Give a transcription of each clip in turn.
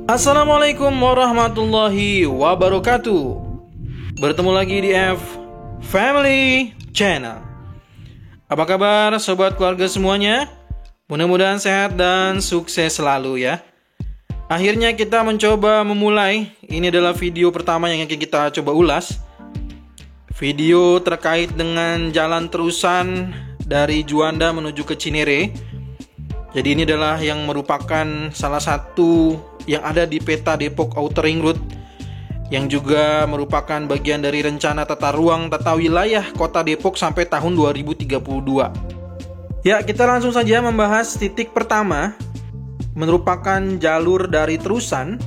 Assalamualaikum warahmatullahi wabarakatuh. Bertemu lagi di F Family Channel. Apa kabar sobat keluarga semuanya? Mudah-mudahan sehat dan sukses selalu ya. Akhirnya kita mencoba memulai. Ini adalah video pertama yang akan kita coba ulas. Video terkait dengan jalan terusan dari Juanda menuju ke Cinere. Jadi ini adalah yang merupakan salah satu yang ada di peta Depok Outer Ring Road, yang juga merupakan bagian dari rencana tata ruang tata wilayah Kota Depok sampai tahun 2032. Ya, kita langsung saja membahas titik pertama, merupakan jalur dari terusan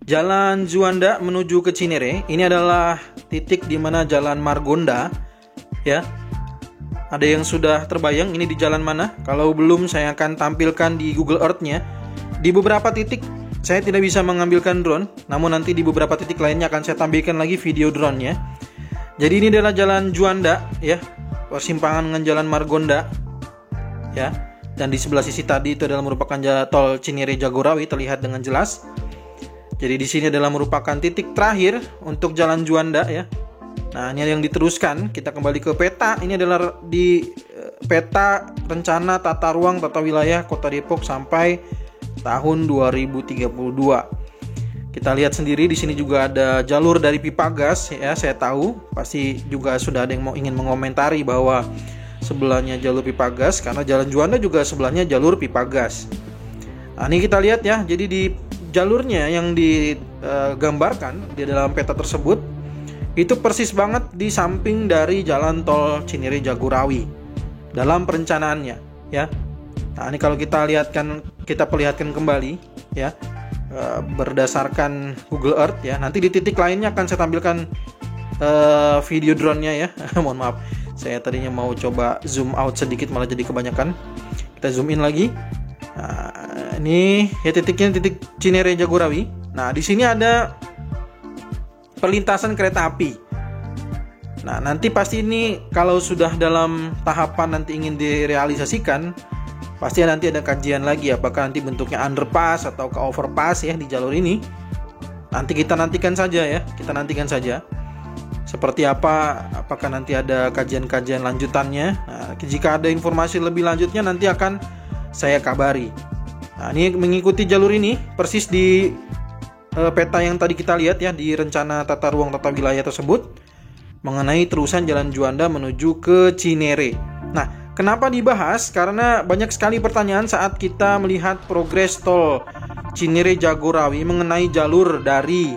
Jalan Juanda menuju ke Cinere. Ini adalah titik di mana Jalan Margonda, ya. Ada yang sudah terbayang ini di jalan mana? Kalau belum, saya akan tampilkan di Google Earth-nya. Di beberapa titik saya tidak bisa mengambilkan drone, namun nanti di beberapa titik lainnya akan saya tampilkan lagi video drone-nya. Jadi ini adalah Jalan Juanda, ya, persimpangan dengan Jalan Margonda, ya. Dan di sebelah sisi tadi itu adalah merupakan tol Cinere Jagorawi, terlihat dengan jelas. Jadi di sini adalah merupakan titik terakhir untuk Jalan Juanda, ya. Nah, ini yang diteruskan. Kita kembali ke peta. Ini adalah di peta rencana tata ruang tata wilayah Kota Depok sampai tahun 2032. Kita lihat sendiri di sini juga ada jalur dari pipa gas, ya. Saya tahu pasti juga sudah ada yang ingin mengomentari bahwa sebelahnya jalur pipa gas, karena Jalan Juanda juga sebelahnya jalur pipa gas. Nah, ini kita lihat ya. Jadi di jalurnya yang digambarkan di dalam peta tersebut itu persis banget di samping dari jalan tol Cinere Jagorawi dalam perencanaannya, ya. Nah, ini kalau kita perlihatkan kembali, ya, berdasarkan Google Earth, ya. Nanti di titik lainnya akan saya tampilkan video drone-nya, ya. Mohon maaf, saya tadinya mau coba zoom out sedikit malah jadi kebanyakan. Kita zoom in lagi. Nah, ini ya titiknya, titik Cinere Jagorawi. Nah, di sini ada perlintasan kereta api. Nah, nanti pasti ini kalau sudah dalam tahapan nanti ingin direalisasikan, pasti nanti ada kajian lagi apakah nanti bentuknya underpass atau ke overpass, ya, di jalur ini. Nanti kita nantikan saja, ya. Kita nantikan saja seperti apa, apakah nanti ada kajian-kajian lanjutannya. Nah, jika ada informasi lebih lanjutnya nanti akan saya kabari. Nah, ini mengikuti jalur ini persis di peta yang tadi kita lihat, ya, di rencana tata ruang tata wilayah tersebut mengenai terusan Jalan Juanda menuju ke Cinere. Nah, kenapa dibahas? Karena banyak sekali pertanyaan saat kita melihat progres tol Cinere Jagorawi mengenai jalur dari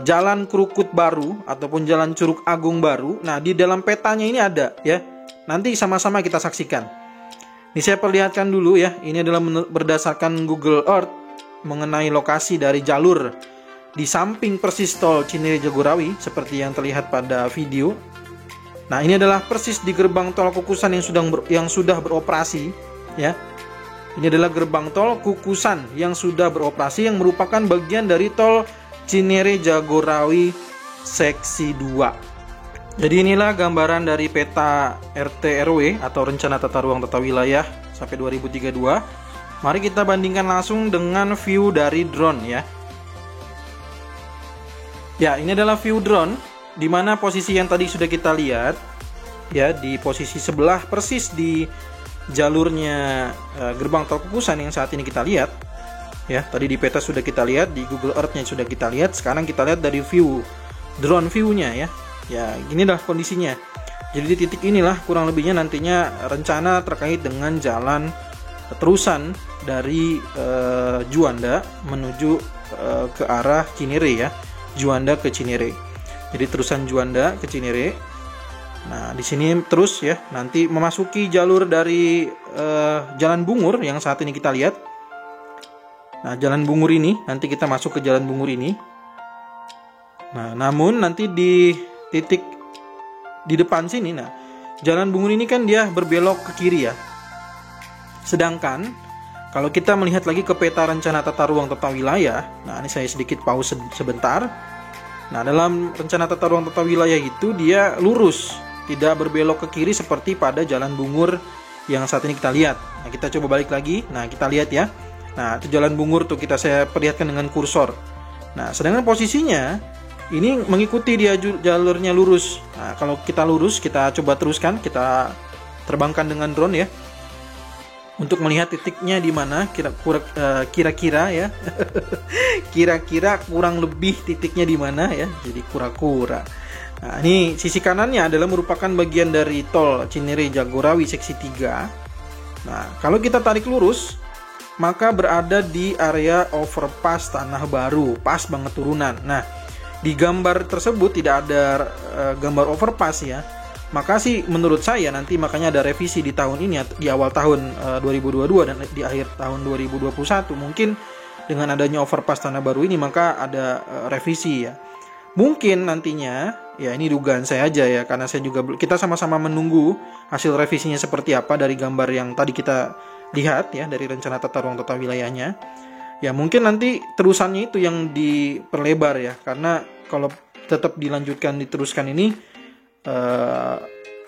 Jalan Krukut Baru ataupun Jalan Curug Agung Baru. Nah, di dalam petanya ini ada, ya. Nanti sama-sama kita saksikan. Ini saya perlihatkan dulu, ya. Ini adalah berdasarkan Google Earth mengenai lokasi dari jalur di samping persis tol Cinere Jagorawi seperti yang terlihat pada video. Nah, ini adalah persis di gerbang tol Kukusan yang sudah beroperasi, ya. Ini adalah gerbang tol Kukusan yang sudah beroperasi, yang merupakan bagian dari tol Cinere Jagorawi seksi 2. Jadi inilah gambaran dari peta RT RW atau rencana tata ruang tata wilayah sampai 2032. Mari kita bandingkan langsung dengan view dari drone, ya. Ya, ini adalah view drone di mana posisi yang tadi sudah kita lihat, ya, di posisi sebelah persis di jalurnya gerbang tol Kukusan yang saat ini kita lihat, ya. Tadi di peta sudah kita lihat, di Google Earth-nya sudah kita lihat. Sekarang kita lihat dari view drone view-nya, ya. Ya, inilah kondisinya. Jadi di titik inilah kurang lebihnya nantinya rencana terkait dengan jalan terusan dari Juanda menuju ke arah Cinere, ya. Juanda ke Cinere. Jadi terusan Juanda ke Cinere. Nah, di sini terus, ya, nanti memasuki jalur dari Jalan Bungur yang saat ini kita lihat. Nah, Jalan Bungur ini nanti kita masuk ke Jalan Bungur ini. Nah, namun nanti di titik di depan sini, nah, Jalan Bungur ini kan dia berbelok ke kiri, ya. Sedangkan kalau kita melihat lagi ke peta rencana tata ruang tata wilayah, nah, ini saya sedikit pause sebentar. Nah, dalam rencana tata ruang tata wilayah itu dia lurus, tidak berbelok ke kiri seperti pada Jalan Bungur yang saat ini kita lihat. Nah, kita coba balik lagi. Nah, kita lihat, ya. Nah, itu jalan bungur tuh saya perlihatkan dengan kursor. Nah, sedangkan posisinya ini mengikuti dia jalurnya lurus. Nah, kalau kita lurus, kita coba teruskan, kita terbangkan dengan drone ya, untuk melihat titiknya di mana kira-kira ya. Kira-kira kurang lebih titiknya di mana ya. Jadi kura-kura. Nah, ini sisi kanannya adalah merupakan bagian dari tol Cinere Jagorawi seksi 3. Nah, kalau kita tarik lurus, maka berada di area overpass Tanah Baru, pas banget turunan. Nah, di gambar tersebut tidak ada gambar overpass ya. Maka sih menurut saya nanti makanya ada revisi di tahun ini, di awal tahun 2022 dan di akhir tahun 2021 mungkin dengan adanya overpass Tanah Baru ini maka ada revisi ya. Mungkin nantinya ya, ini dugaan saya aja ya, karena kita sama-sama menunggu hasil revisinya seperti apa dari gambar yang tadi kita lihat ya, dari rencana tata ruang tata wilayahnya. Ya mungkin nanti terusannya itu yang diperlebar ya, karena kalau tetap dilanjutkan diteruskan ini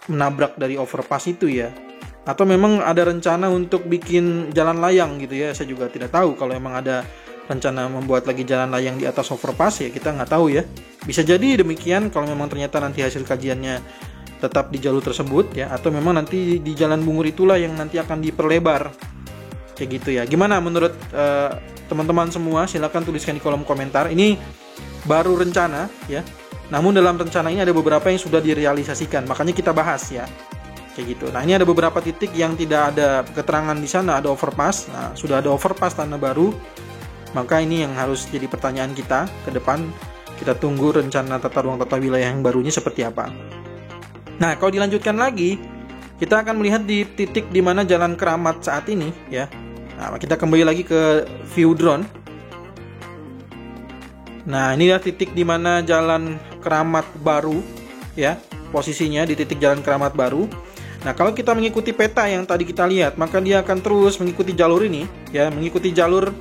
menabrak dari overpass itu ya. Atau memang ada rencana untuk bikin jalan layang gitu ya, saya juga tidak tahu. Kalau memang ada rencana membuat lagi jalan layang di atas overpass ya kita nggak tahu ya. Bisa jadi demikian kalau memang ternyata nanti hasil kajiannya tetap di jalur tersebut ya, atau memang nanti di jalan bungur itulah yang nanti akan diperlebar kayak gitu ya. Gimana menurut teman-teman semua? Silahkan tuliskan di kolom komentar. Ini baru rencana ya, namun dalam rencana ini ada beberapa yang sudah direalisasikan, makanya kita bahas ya kayak gitu. Nah, ini ada beberapa titik yang tidak ada keterangan di sana ada overpass. Nah, sudah ada overpass Tanah Baru, maka ini yang harus jadi pertanyaan kita ke depan. Kita tunggu rencana tata ruang tata wilayah yang barunya seperti apa. Nah, kalau dilanjutkan lagi, kita akan melihat di titik di mana Jalan Keramat saat ini ya. Nah, kita kembali lagi ke view drone. Nah, inilah titik di mana Jalan Keramat baru ya, posisinya di titik Jalan Keramat baru. Nah, kalau kita mengikuti peta yang tadi kita lihat, maka dia akan terus mengikuti jalur ini ya, mengikuti jalur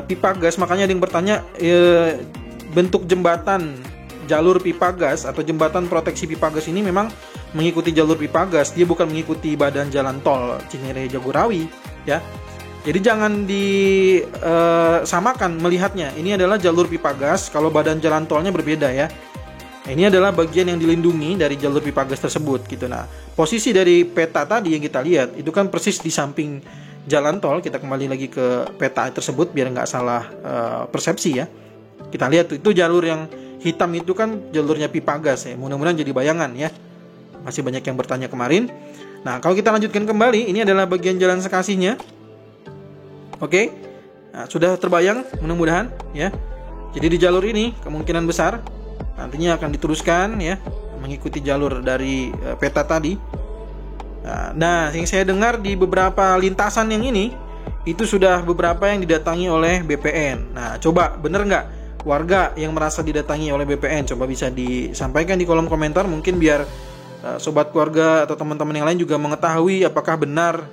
pipa gas. Makanya ada yang bertanya bentuk jembatan jalur pipa gas atau jembatan proteksi pipa gas ini memang mengikuti jalur pipa gas, dia bukan mengikuti badan jalan tol Cinere Jagorawi ya. Jadi jangan disamakan melihatnya. Ini adalah jalur pipa gas, kalau badan jalan tolnya berbeda ya. Nah, ini adalah bagian yang dilindungi dari jalur pipa gas tersebut gitu. Nah, posisi dari peta tadi yang kita lihat itu kan persis di samping jalan tol. Kita kembali lagi ke peta tersebut biar nggak salah persepsi ya. Kita lihat itu jalur yang hitam itu kan jalurnya pipa gas ya. Mudah-mudahan jadi bayangan ya. Masih banyak yang bertanya kemarin. Nah, kalau kita lanjutkan kembali, ini adalah bagian jalan sekasinya. Oke. Nah, sudah terbayang mudah-mudahan ya. Jadi di jalur ini kemungkinan besar nantinya akan diteruskan ya, mengikuti jalur dari peta tadi. Nah, yang saya dengar di beberapa lintasan yang ini itu sudah beberapa yang didatangi oleh BPN. Nah, coba bener nggak warga yang merasa didatangi oleh BPN? Coba bisa disampaikan di kolom komentar, mungkin biar sobat keluarga atau teman-teman yang lain juga mengetahui apakah benar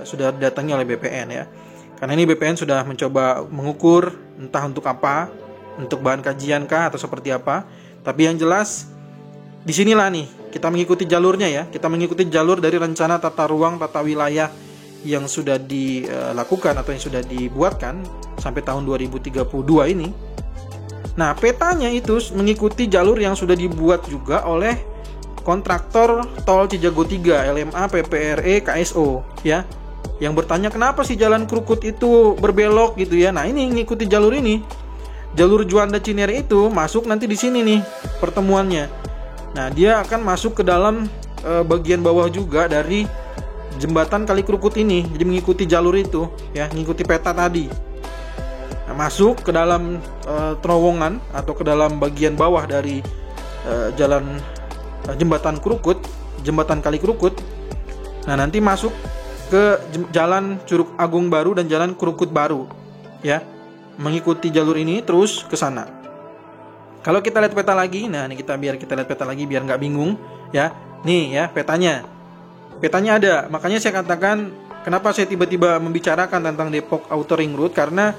sudah didatangi oleh BPN ya. Karena ini BPN sudah mencoba mengukur entah untuk apa, untuk bahan kajian kah atau seperti apa. Tapi yang jelas disinilah nih kita mengikuti jalurnya ya. Kita mengikuti jalur dari rencana tata ruang tata wilayah yang sudah dilakukan atau yang sudah dibuatkan sampai tahun 2032 ini. Nah, petanya itu mengikuti jalur yang sudah dibuat juga oleh kontraktor tol Cijago 3, LMA, PPRE, KSO ya. Yang bertanya kenapa sih jalan Krukut itu berbelok gitu ya. Nah, ini mengikuti jalur ini. Jalur Juanda Cinere itu masuk nanti di sini nih pertemuannya. Nah, dia akan masuk ke dalam bagian bawah juga dari jembatan Kali Krukut ini. Jadi mengikuti jalur itu ya, mengikuti peta tadi. Nah, masuk ke dalam terowongan atau ke dalam bagian bawah dari jalan jembatan Krukut, jembatan Kali Krukut. Nah, nanti masuk ke jalan Curug Agung Baru dan jalan Krukut Baru ya. Mengikuti jalur ini terus ke sana. Kalau kita lihat peta lagi, nah ini kita lihat peta lagi biar nggak bingung ya. Nih ya petanya. Petanya ada. Makanya saya katakan kenapa saya tiba-tiba membicarakan tentang Depok Outer Ring Road, karena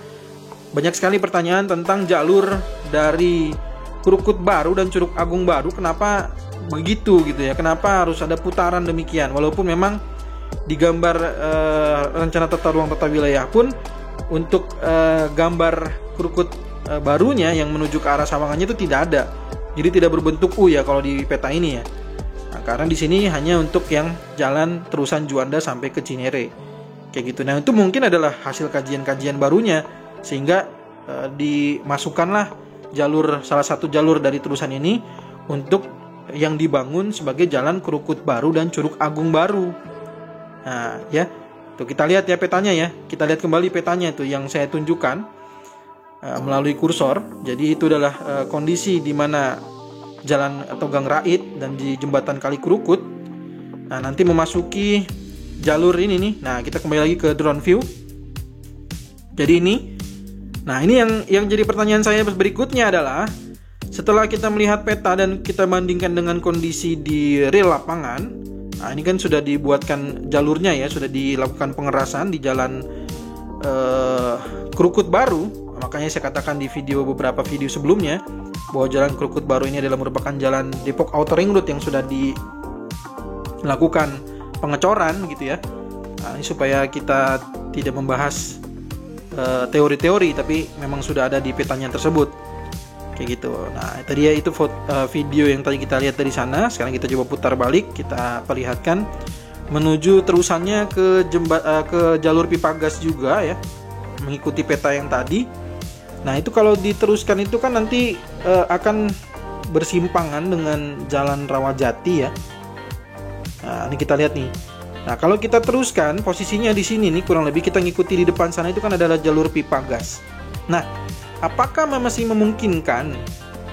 banyak sekali pertanyaan tentang jalur dari Krukut Baru dan Curug Agung Baru, kenapa begitu gitu ya. Kenapa harus ada putaran demikian? Walaupun memang di gambar rencana tata ruang tata wilayah pun untuk gambar krukut barunya yang menuju ke arah Sawangannya itu tidak ada. Jadi tidak berbentuk U ya kalau di peta ini ya. Nah, karena di sini hanya untuk yang jalan terusan Juanda sampai ke Cinere. Kayak gitu. Nah, itu mungkin adalah hasil kajian-kajian barunya sehingga dimasukkanlah salah satu jalur dari terusan ini untuk yang dibangun sebagai jalan Krukut Baru dan Curug Agung Baru. Nah, ya. Tuh kita lihat ya petanya ya. Kita lihat kembali petanya itu yang saya tunjukkan melalui kursor. Jadi itu adalah kondisi di mana jalan atau Gang Rait dan di jembatan Kali Krukut. Nah, nanti memasuki jalur ini nih. Nah, kita kembali lagi ke drone view. Jadi ini. Nah, ini yang jadi pertanyaan saya berikutnya adalah setelah kita melihat peta dan kita bandingkan dengan kondisi di real lapangan. Nah, ini kan sudah dibuatkan jalurnya ya, sudah dilakukan pengerasan di jalan Krukut Baru. Makanya saya katakan di beberapa video sebelumnya bahwa jalan Krukut Baru ini adalah merupakan jalan Depok Outer Ring Road yang sudah dilakukan pengecoran gitu ya. Nah, ini supaya kita tidak membahas teori-teori, tapi memang sudah ada di petanya tersebut kayak gitu. Nah, tadi ya itu video yang tadi kita lihat dari sana. Sekarang kita coba putar balik, kita perlihatkan menuju terusannya ke jalur pipa gas juga ya, mengikuti peta yang tadi. Nah, itu kalau diteruskan itu kan nanti akan bersimpangan dengan jalan Rawajati ya. Nah, ini kita lihat nih. Nah, kalau kita teruskan posisinya di sini nih, kurang lebih kita ngikuti di depan sana itu kan adalah jalur pipa gas. Nah, apakah masih memungkinkan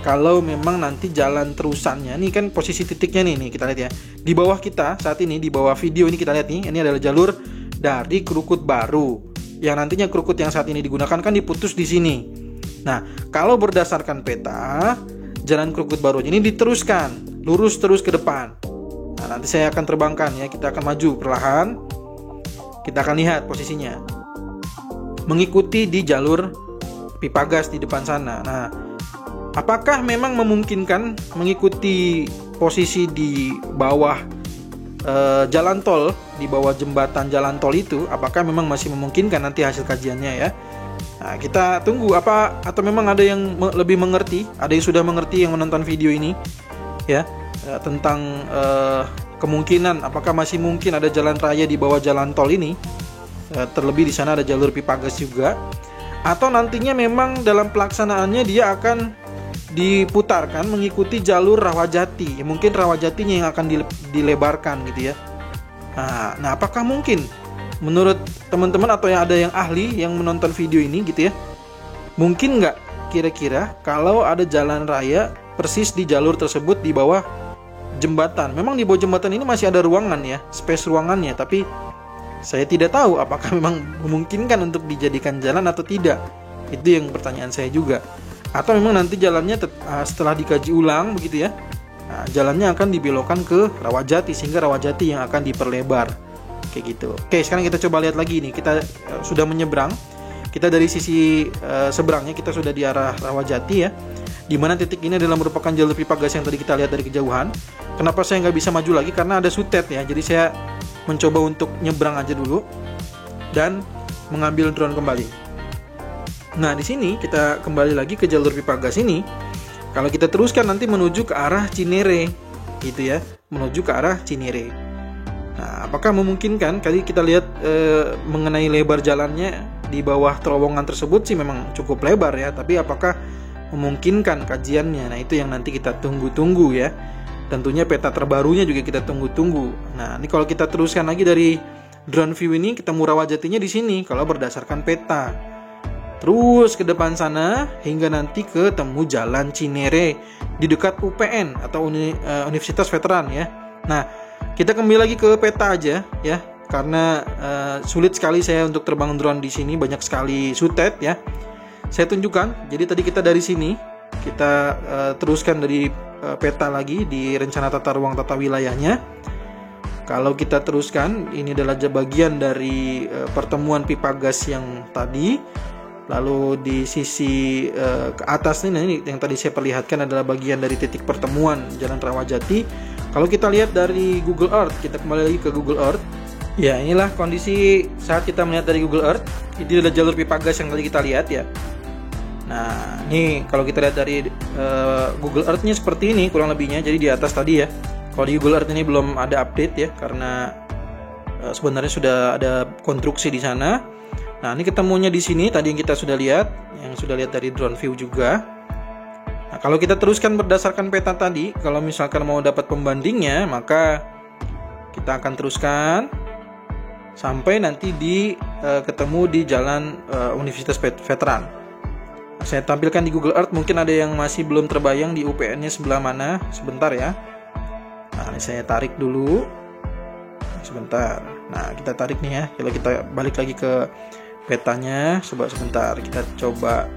kalau memang nanti jalan terusannya, nih kan posisi titiknya nih kita lihat ya. Di bawah kita saat ini, di bawah video ini kita lihat nih, ini adalah jalur dari Krukut Baru. Yang nantinya krukut yang saat ini digunakan kan diputus di sini. Nah, kalau berdasarkan peta, jalan Krukut Baru ini diteruskan, lurus terus ke depan. Nah, nanti saya akan terbangkan ya, kita akan maju perlahan. Kita akan lihat posisinya. Mengikuti di jalur pipa gas di depan sana. Nah, apakah memang memungkinkan mengikuti posisi di bawah jalan tol, di bawah jembatan jalan tol itu? Apakah memang masih memungkinkan nanti hasil kajiannya ya? Nah, kita tunggu atau memang ada yang lebih mengerti, ada yang sudah mengerti yang menonton video ini ya, tentang kemungkinan apakah masih mungkin ada jalan raya di bawah jalan tol ini, terlebih di sana ada jalur pipa gas juga, atau nantinya memang dalam pelaksanaannya dia akan diputarkan mengikuti jalur Rawajati. Ya, mungkin Rawajatinya yang akan dilebarkan gitu ya. Nah, apakah mungkin menurut teman-teman atau yang ada yang ahli yang menonton video ini gitu ya, mungkin nggak kira-kira kalau ada jalan raya persis di jalur tersebut di bawah jembatan? Memang di bawah jembatan ini masih ada ruangan ya, space ruangannya, tapi saya tidak tahu apakah memang memungkinkan untuk dijadikan jalan atau tidak. Itu yang pertanyaan saya juga. Atau memang nanti jalannya setelah dikaji ulang begitu ya, jalannya akan dibelokkan ke Rawajati sehingga Rawajati yang akan diperlebar kayak gitu. Oke, sekarang kita coba lihat lagi nih. Kita sudah menyeberang. Kita dari sisi seberangnya kita sudah di arah Rawajati ya. Di mana titik ini adalah merupakan jalur pipa gas yang tadi kita lihat dari kejauhan. Kenapa saya nggak bisa maju lagi? Karena ada sutet ya. Jadi saya mencoba untuk nyebrang aja dulu dan mengambil drone kembali. Nah, di sini kita kembali lagi ke jalur pipa gas ini. Kalau kita teruskan nanti menuju ke arah Cinere, gitu ya, menuju ke arah Cinere. Nah, apakah memungkinkan? Kali kita lihat mengenai lebar jalannya di bawah terowongan tersebut sih memang cukup lebar ya. Tapi apakah memungkinkan kajiannya? Nah, itu yang nanti kita tunggu-tunggu ya. Tentunya peta terbarunya juga kita tunggu-tunggu. Nah, ini kalau kita teruskan lagi dari drone view ini, ketemu Rawajatinya di sini. Kalau berdasarkan peta. Terus ke depan sana hingga nanti ketemu jalan Cinere di dekat UPN atau Universitas Veteran ya. Nah, kita kembali lagi ke peta aja ya, karena sulit sekali saya untuk terbang drone di sini, banyak sekali sutet ya. Saya tunjukkan. Jadi tadi kita dari sini kita teruskan dari peta lagi di rencana tata ruang tata wilayahnya. Kalau kita teruskan, ini adalah bagian dari pertemuan pipa gas yang tadi. Lalu di sisi ke atas ini yang tadi saya perlihatkan adalah bagian dari titik pertemuan Jalan Rawajati. Kalau kita lihat dari Google Earth, kita kembali lagi ke Google Earth. Ya, inilah kondisi saat kita melihat dari Google Earth. Ini adalah jalur pipa gas yang tadi kita lihat ya. Nah, ini kalau kita lihat dari Google Earth-nya seperti ini kurang lebihnya. Jadi di atas tadi ya. Kalau di Google Earth ini belum ada update ya, karena sebenarnya sudah ada konstruksi di sana. Nah, ini ketemunya di sini tadi yang kita sudah lihat, yang sudah lihat dari drone view juga. Nah, kalau kita teruskan berdasarkan peta tadi, kalau misalkan mau dapat pembandingnya, maka kita akan teruskan sampai nanti ketemu di jalan Universitas Veteran. Nah, saya tampilkan di Google Earth, mungkin ada yang masih belum terbayang di UPN-nya sebelah mana. Sebentar ya. Nah, ini saya tarik dulu. Sebentar. Nah, kita tarik nih ya. Kalau kita balik lagi ke petanya, coba sebentar. Kita coba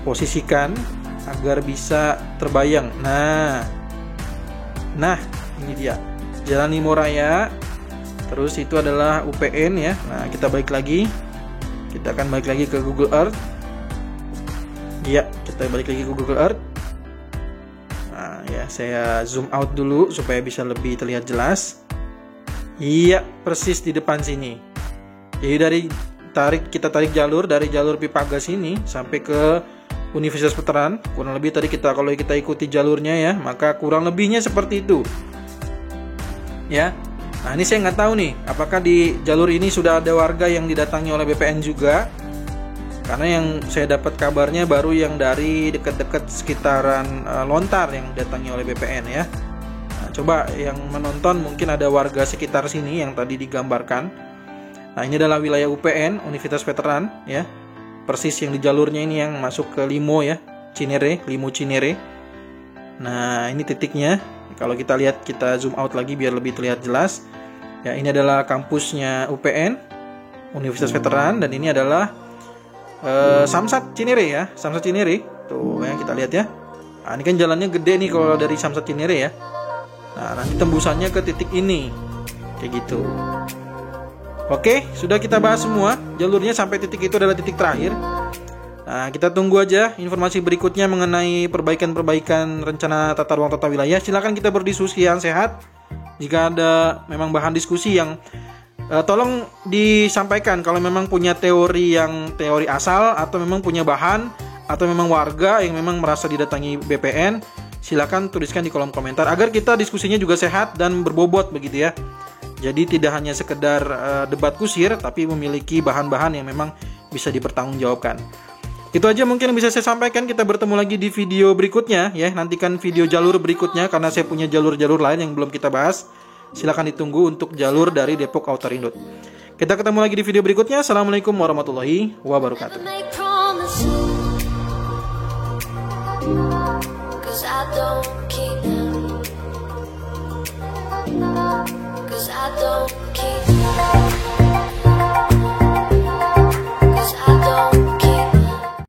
posisikan agar bisa terbayang. Nah, ini dia. Jalan Limoraya. Terus itu adalah UPN ya. Nah, kita balik lagi. Kita akan balik lagi ke Google Earth. Iya, kita balik lagi ke Google Earth. Nah, ya, saya zoom out dulu supaya bisa lebih terlihat jelas. Iya, persis di depan sini. Jadi kita tarik jalur dari jalur pipa gas ini sampai ke Universitas Veteran. Kurang lebih tadi kalau kita ikuti jalurnya ya, maka kurang lebihnya seperti itu. Ya. Nah, ini saya nggak tahu nih, apakah di jalur ini sudah ada warga yang didatangi oleh BPN juga? Karena yang saya dapat kabarnya baru yang dari dekat-dekat sekitaran Lontar yang didatangi oleh BPN ya. Nah, coba yang menonton mungkin ada warga sekitar sini yang tadi digambarkan. Nah, ini adalah wilayah UPN, Universitas Veteran ya. Persis yang di jalurnya ini yang masuk ke Limo ya, Limo Cinere. Nah, ini titiknya. Kalau kita lihat, kita zoom out lagi biar lebih terlihat jelas. Ya, ini adalah kampusnya UPN, Universitas Veteran, dan ini adalah Samsat Cinere ya, Samsat Cinere. Tuh ya, kita lihat ya. Nah, ini kan jalannya gede nih kalau dari Samsat Cinere ya. Nah, nanti tembusannya ke titik ini. Kayak gitu. Oke, sudah kita bahas semua. Jalurnya sampai titik itu adalah titik terakhir. Nah, kita tunggu aja informasi berikutnya mengenai perbaikan-perbaikan rencana tata ruang tata wilayah. Silakan kita berdiskusi yang sehat. Jika ada memang bahan diskusi yang tolong disampaikan kalau memang punya teori asal, atau memang punya bahan, atau memang warga yang memang merasa didatangi BPN, silakan tuliskan di kolom komentar agar kita diskusinya juga sehat dan berbobot begitu ya. Jadi tidak hanya sekedar debat kusir, tapi memiliki bahan-bahan yang memang bisa dipertanggungjawabkan. Itu aja mungkin yang bisa saya sampaikan. Kita bertemu lagi di video berikutnya ya. Nantikan video jalur berikutnya karena saya punya jalur-jalur lain yang belum kita bahas. Silakan ditunggu untuk jalur dari Depok Outer Ring Road. Kita ketemu lagi di video berikutnya. Assalamualaikum warahmatullahi wabarakatuh.